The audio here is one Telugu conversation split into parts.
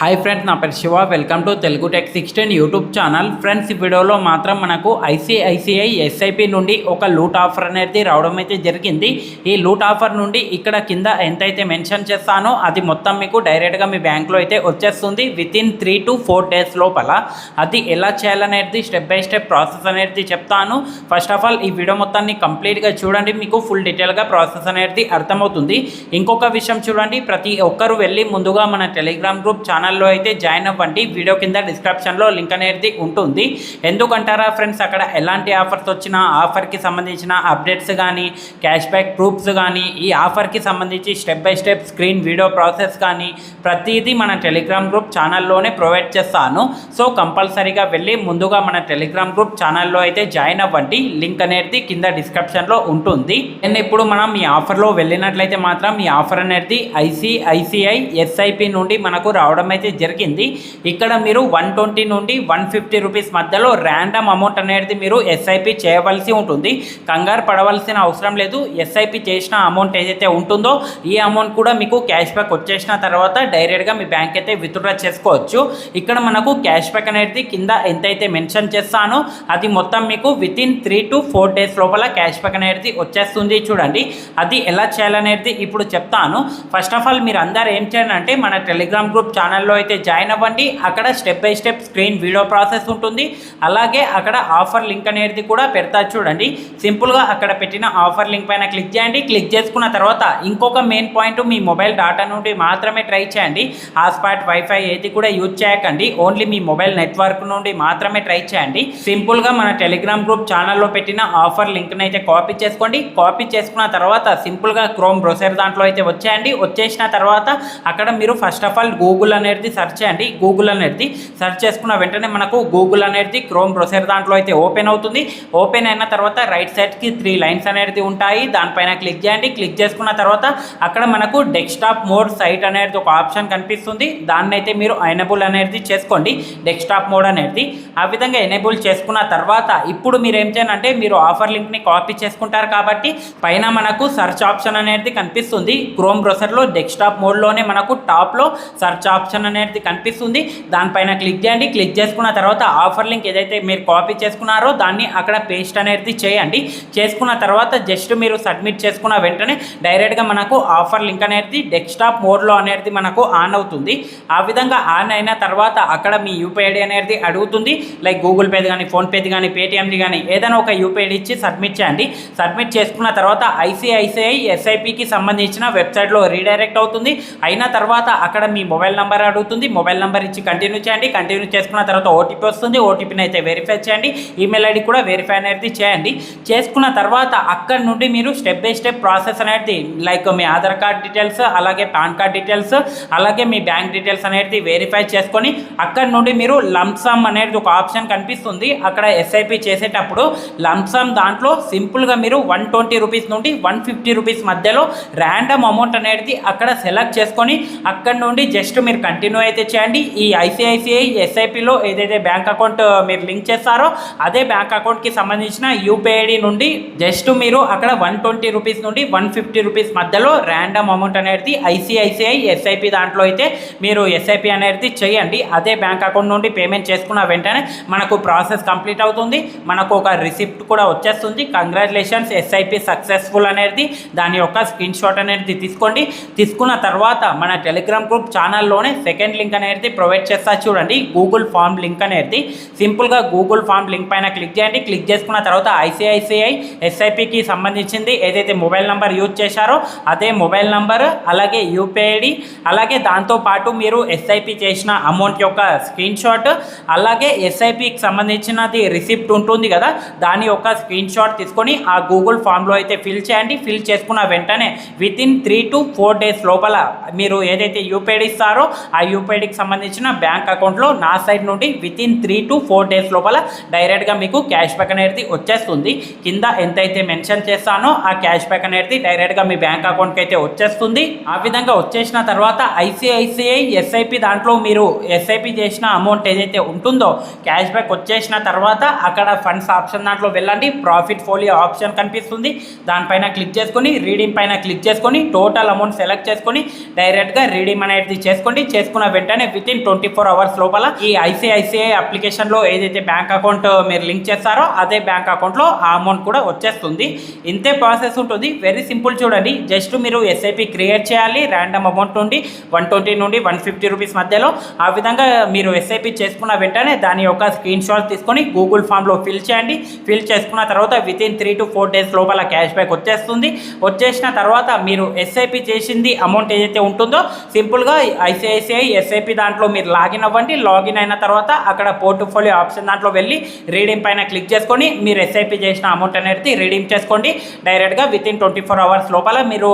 హాయ్ ఫ్రెండ్స్, నా పేరు Shiva. Welcome to Telugu tech 16 YouTube channel. Friends, ఈ వీడియోలో మాత్రం మనకు ఐసిఐసిఐ ఎస్ఐపి నుండి ఒక లూట్ ఆఫర్ అనేది రావడం అయితే జరిగింది. ఈ లూట్ ఆఫర్ నుండి ఇక్కడ కింద ఎంతైతే మెన్షన్ చేస్తానో అది మొత్తం మీకు డైరెక్ట్గా మీ బ్యాంక్లో అయితే వచ్చేస్తుంది వితిన్ 3 to 4 డేస్ లోపల. అది ఎలా చేయాలనేది స్టెప్ బై స్టెప్ ప్రాసెస్ అనేది చెప్తాను. ఫస్ట్ ఆఫ్ ఆల్ ఈ వీడియో మొత్తాన్ని కంప్లీట్గా చూడండి, మీకు ఫుల్ డీటెయిల్గా ప్రాసెస్ అనేది అర్థమవుతుంది. ఇంకొక విషయం చూడండి, ప్రతి ఒక్కరు వెళ్ళి ముందుగా మన టెలిగ్రామ్ గ్రూప్ ఛానల్లో అయితే జాయిన్ అవ్వండి. వీడియో కింద డిస్క్రిప్షన్లో లింక్ అనేది ఉంటుంది. ఎందుకంటారా ఫ్రెండ్స్, అక్కడ ఎలాంటి ఆఫర్స్ వచ్చినా ఆఫర్కి సంబంధించిన అప్డేట్స్ కానీ క్యాష్ బ్యాక్ ప్రూఫ్స్ కానీ ఈ ఆఫర్కి సంబంధించి step by step screen video process కానీ ప్రతిదీ మన టెలిగ్రామ్ గ్రూప్ ఛానల్లోనే ప్రొవైడ్ చేస్తాను. సో కంపల్సరీగా వెళ్ళి ముందుగా మన టెలిగ్రామ్ గ్రూప్ ఛానల్లో అయితే జాయిన్ అవ్వండి. లింక్ అనేది కింద డిస్క్రిప్షన్లో ఉంటుంది. అండ్ ఇప్పుడు మనం ఈ ఆఫర్లో వెళ్ళినట్లయితే మాత్రం ఈ ఆఫర్ అనేది ఐసిఐసిఐ ఎస్ఐపి నుండి మనకు రావడం అయితే జరిగింది. ఇక్కడ మీరు 120 నుండి 150 రూపీస్ మధ్యలో ర్యాండమ్ అమౌంట్ అనేది మీరు ఎస్ఐపి చేయవలసి ఉంటుంది. కంగారు పడవలసిన అవసరం లేదు. ఎస్ఐపి చేసిన అమౌంట్ ఏదైతే ఉంటుందో ఈ అమౌంట్ కూడా మీకు క్యాష్ బ్యాక్ వచ్చేసిన తర్వాత డైరెక్ట్గా మీ బ్యాంక్ అయితే విత్డ్రా చేసుకోవచ్చు. ఇక్కడ మనకు క్యాష్ బ్యాక్ అనేది కింద ఎంతైతే మెన్షన్ చేస్తానో అది మొత్తం మీకు వితిన్ 3 to 4 డేస్ లోపల క్యాష్ బ్యాక్ అనేది వచ్చేస్తుంది. చూడండి, అది ఎలా చేయాలనేది ఇప్పుడు చెప్తాను. ఫస్ట్ ఆఫ్ ఆల్ మీరు అందరు ఏం చేయాలంటే మన టెలిగ్రామ్ గ్రూప్ ఛానల్లో అయితే జాయిన్ అవ్వండి. అక్కడ step by step screen video process ఉంటుంది. అలాగే అక్కడ ఆఫర్ లింక్ అనేది కూడా పెడతా. చూడండి, సింపుల్గా అక్కడ పెట్టిన ఆఫర్ లింక్ పైన క్లిక్ చేయండి. క్లిక్ చేసుకున్న తర్వాత ఇంకొక మెయిన్ పాయింట్, మీ మొబైల్ డేటా నుండి మాత్రమే ట్రై చేయండి. హాట్స్పాట్ వైఫై ఏది కూడా యూజ్ చేయకండి. ఓన్లీ మీ మొబైల్ నెట్వర్క్ నుండి మాత్రమే ట్రై చేయండి. సింపుల్గా మన టెలిగ్రామ్ గ్రూప్ ఛానల్లో పెట్టిన ఆఫర్ లింక్ని అయితే కాపీ చేసుకోండి. కాపీ చేసుకున్న తర్వాత సింపుల్గా క్రోమ్ బ్రౌజర్ దాంట్లో అయితే వచ్చేయండి. వచ్చేసిన తర్వాత అక్కడ మీరు ఫస్ట్ ఆఫ్ ఆల్ గూగుల్ అనేది సెర్చ్ చేయండి. గూగుల్ అనేది సెర్చ్ చేసుకున్న వెంటనే మనకు గూగుల్ అనేది క్రోమ్ బ్రౌజర్ దాంట్లో అయితే ఓపెన్ అవుతుంది. ఓపెన్ అయిన తర్వాత రైట్ సైడ్కి 3 లైన్స్ అనేది ఉంటాయి. దానిపైన క్లిక్ చేయండి. క్లిక్ చేసుకున్న తర్వాత అక్కడ మనకు డెస్క్టాప్ మోడ్ సైట్ అనేది ఒక ఆప్షన్ కనిపిస్తుంది. దాన్ని అయితే మీరు ఎనేబుల్ అనేది చేసుకోండి, డెస్క్టాప్ మోడ్ అనేది. ఆ విధంగా ఎనేబుల్ చేసుకున్న తర్వాత ఇప్పుడు మీరు ఏం చేయాలంటే మీరు ఆఫర్ లింక్ని కాపీ చేసుకుంటారు కాబట్టి పైన మనకు సెర్చ్ ఆప్షన్ అనేది కనిపిస్తుంది. క్రోమ్ బ్రౌజర్లో డెస్క్టాప్ మోడ్లోనే మనకు టాప్లో సెర్చ్ ఆప్షన్ అనేది కనిపిస్తుంది. దానిపైన క్లిక్ చేయండి. క్లిక్ చేసుకున్న తర్వాత ఆఫర్ లింక్ ఏదైతే మీరు కాపీ చేసుకున్నారో దాన్ని అక్కడ పేస్ట్ అనేది చేయండి. చేసుకున్న తర్వాత జస్ట్ మీరు సబ్మిట్ చేసుకున్న వెంటనే డైరెక్ట్గా మనకు ఆఫర్ లింక్ అనేది డెస్క్టాప్ మోడ్లో అనేది మనకు ఆన్ అవుతుంది. ఆ విధంగా ఆన్ అయిన తర్వాత అక్కడ మీ యూపీఐ ఐడి అనేది అడుగుతుంది. లైక్ గూగుల్ పేది కానీ, ఫోన్పేది కానీ, పేటిఎంది కానీ ఏదైనా ఒక యూపీఐ ఐడి ఇచ్చి సబ్మిట్ చేయండి. సబ్మిట్ చేసుకున్న తర్వాత ఐసిఐసిఐ ఎస్ఐపికి సంబంధించిన వెబ్సైట్లో రీడైరెక్ట్ అవుతుంది. అయిన తర్వాత అక్కడ మీ మొబైల్ నెంబర్ అడుగుతుంది. మొబైల్ నెంబర్ ఇచ్చి కంటిన్యూ చేయండి. కంటిన్యూ చేసుకున్న తర్వాత ఓటీపీ వస్తుంది. ఓటీపీని అయితే వెరిఫై చేయండి. ఈమెయిల్ ఐడి కూడా వెరిఫై అనేది చేయండి. చేసుకున్న తర్వాత అక్కడ నుండి మీరు స్టెప్ బై స్టెప్ ప్రాసెస్ అనేది లైక్ మీ ఆధార్ కార్డ్ డీటెయిల్స్, అలాగే పాన్ కార్డ్ డీటెయిల్స్, అలాగే మీ బ్యాంక్ డీటెయిల్స్ అనేది వెరిఫై చేసుకొని అక్కడ నుండి మీరు లంసమ్ అనేది ఒక ఆప్షన్ కనిపిస్తుంది. అక్కడ ఎస్ఐపి చేసేటప్పుడు లంసమ్ దాంట్లో సింపుల్గా మీరు 120 రూపీస్ నుండి 150 రూపీస్ మధ్యలో ర్యాండమ్ అమౌంట్ అనేది అక్కడ సెలెక్ట్ చేసుకొని అక్కడ నుండి జస్ట్ మీరు కంటిన్యూ అయితే చేయండి. ఈ ఐసిఐసిఐ ఎస్ఐపిలో ఏదైతే బ్యాంక్ అకౌంట్ మీరు లింక్ చేస్తారో అదే బ్యాంక్ అకౌంట్కి సంబంధించిన యూపీఐ ఐడి నుండి జస్ట్ మీరు అక్కడ 120 రూపీస్ నుండి 150 రూపీస్ మధ్యలో ర్యాండమ్ అమౌంట్ అనేది ఐసిఐసిఐ ఎస్ఐపి దాంట్లో అయితే మీరు ఎస్ఐపి అనేది చేయండి. అదే బ్యాంక్ అకౌంట్ నుండి పేమెంట్ చేసుకున్న వెంటనే మనకు ప్రాసెస్ కంప్లీట్ అవుతుంది. మనకు ఒక రిసిప్ట్ కూడా వచ్చేస్తుంది. కంగ్రాచులేషన్స్, ఎస్ఐపి సక్సెస్ఫుల్ అనేది దాని యొక్క స్క్రీన్ షాట్ అనేది తీసుకోండి. తీసుకున్న తర్వాత మన టెలిగ్రామ్ గ్రూప్ ఛానల్లోనే సెకండ్ లింక్ అనేది ప్రొవైడ్ చేస్తా. చూడండి, గూగుల్ ఫామ్ లింక్ అనేది సింపుల్గా గూగుల్ ఫామ్ లింక్ పైన క్లిక్ చేయండి. క్లిక్ చేసుకున్న తర్వాత ఐసిఐసిఐ ఎస్ఐపికి సంబంధించింది ఏదైతే మొబైల్ నెంబర్ యూజ్ చేశారో అదే మొబైల్ నెంబర్, అలాగే యూపీఐ ఐడి, అలాగే దాంతోపాటు మీరు ఎస్ఐపి చేసిన అమౌంట్ యొక్క స్క్రీన్ షాట్, అలాగే ఎస్ఐపికి సంబంధించినది రిసిప్ట్ ఉంటుంది కదా దాని యొక్క స్క్రీన్ షాట్ తీసుకొని ఆ గూగుల్ ఫామ్లో అయితే ఫిల్ చేయండి. ఫిల్ చేసుకున్న వెంటనే వితిన్ 3 to 4 డేస్ లోపల మీరు ఏదైతే యూపీఐ ఐడి ఇస్తారో ఆ యూపీఐ ఐడికి సంబంధించిన బ్యాంక్ అకౌంట్లో నా సైడ్ నుండి వితిన్ 3 to 4 డేస్ లోపల డైరెక్ట్గా మీకు క్యాష్ బ్యాక్ అనేది వచ్చేస్తుంది. కింద ఎంతైతే మెన్షన్ చేస్తానో ఆ క్యాష్ బ్యాక్ అనేది డైరెక్ట్గా మీ బ్యాంక్ అకౌంట్కి అయితే వచ్చేస్తుంది. ఆ విధంగా వచ్చేసిన తర్వాత ఐసిఐసిఐ ఎస్ఐపి దాంట్లో మీరు ఎస్ఐపి చేసిన అమౌంట్ ఏదైతే ఉంటుందో క్యాష్ బ్యాక్ వచ్చేసిన తర్వాత అక్కడ ఫండ్స్ ఆప్షన్ దాంట్లో వెళ్ళండి. ప్రాఫిట్ ఫోలియో ఆప్షన్ కనిపిస్తుంది. దానిపైన క్లిక్ చేసుకొని రీడింగ్ పైన క్లిక్ చేసుకొని టోటల్ అమౌంట్ సెలెక్ట్ చేసుకొని డైరెక్ట్గా రీడింగ్ అనేది చేసుకోండి. చేసుకున్న వెంటనే విత్ ఇన్ 24 అవర్స్ లోపల ఈ ఐసిఐసిఐ అప్లికేషన్లో ఏదైతే బ్యాంక్ అకౌంట్ మీరు లింక్ చేస్తారో అదే బ్యాంక్ అకౌంట్లో ఆ అమౌంట్ కూడా వచ్చేస్తుంది. ఇంతే ప్రాసెస్ ఉంటుంది. వెరీ సింపుల్ చూడండి. జస్ట్ మీరు ఎస్ఐపి క్రియేట్ చేయాలి ర్యాండమ్ అమౌంట్ నుండి 120 నుండి 150 రూపీస్ మధ్యలో. ఆ విధంగా మీరు ఎస్ఐపి చేసుకున్న వెంటనే దాని యొక్క స్క్రీన్ షాట్ తీసుకొని గూగుల్ ఫామ్లో ఫిల్ చేయండి. ఫిల్ చేసుకున్న తర్వాత విత్ ఇన్ 3 to 4 డేస్ లోపల క్యాష్ బ్యాక్ వచ్చేస్తుంది. వచ్చేసిన తర్వాత మీరు ఎస్ఐపి చేసింది అమౌంట్ ఏదైతే ఉంటుందో సింపుల్గా ఐసిఐసిఐ ఎస్ఐపి దాంట్లో మీరు లాగిన్ అవ్వండి. లాగిన్ అయిన తర్వాత అక్కడ పోర్ట్ఫోలియో ఆప్షన్ దాంట్లో వెళ్ళి రీడీమ్ పైన క్లిక్ చేసుకొని మీరు ఎస్ఐపి చేసిన అమౌంట్ అనేది రీడీమ్ చేసుకోండి. డైరెక్ట్గా విత్ ఇన్ 24 అవర్స్ లోపల మీరు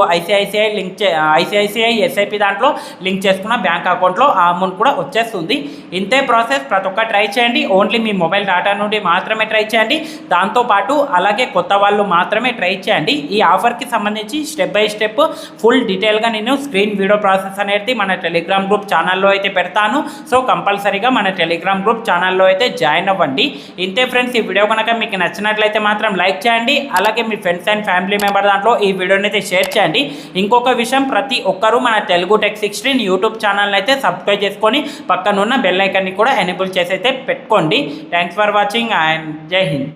ఐసిఐసిఐ ఎస్ఐపి దాంట్లో లింక్ చేసుకున్న బ్యాంక్ అకౌంట్లో ఆ అమౌంట్ కూడా వచ్చేస్తుంది. ఇంతే ప్రాసెస్. ప్రతి ఒక్క ట్రై చేయండి. ఓన్లీ మీ మొబైల్ డేటా నుండి మాత్రమే ట్రై చేయండి. దాంతోపాటు అలాగే కొత్త వాళ్ళు మాత్రమే ట్రై చేయండి. ఈ ఆఫర్కి సంబంధించి స్టెప్ బై స్టెప్ ఫుల్ డీటెయిల్గా నేను స్క్రీన్ వీడియో ప్రాసెస్ అనేది మన టెలిగ్రామ్ గ్రూప్ ఛానల్లో అయితే పెడతాను. సో కంపల్సరీగా మన టెలిగ్రామ్ గ్రూప్ ఛానల్లో అయితే జాయిన్ అవ్వండి. ఇంతే ఫ్రెండ్స్. ఈ వీడియో కనుక మీకు నచ్చినట్లయితే మాత్రం లైక్ చేయండి. అలాగే మీ ఫ్రెండ్స్ అండ్ ఫ్యామిలీ మెంబర్ దాంట్లో ఈ వీడియోని అయితే షేర్ చేయండి. ఇంకొక విషయం, ప్రతి ఒక్కరూ మన తెలుగు టెక్ 16 యూట్యూబ్ ఛానల్ని అయితే సబ్స్క్రైబ్ చేసుకొని పక్కనున్న బెల్ ఐకాన్ని కూడా ఎనేబుల్ చేసి అయితే పెట్టుకోండి. థ్యాంక్స్ ఫర్ వాచింగ్ అండ్ జై హింద్.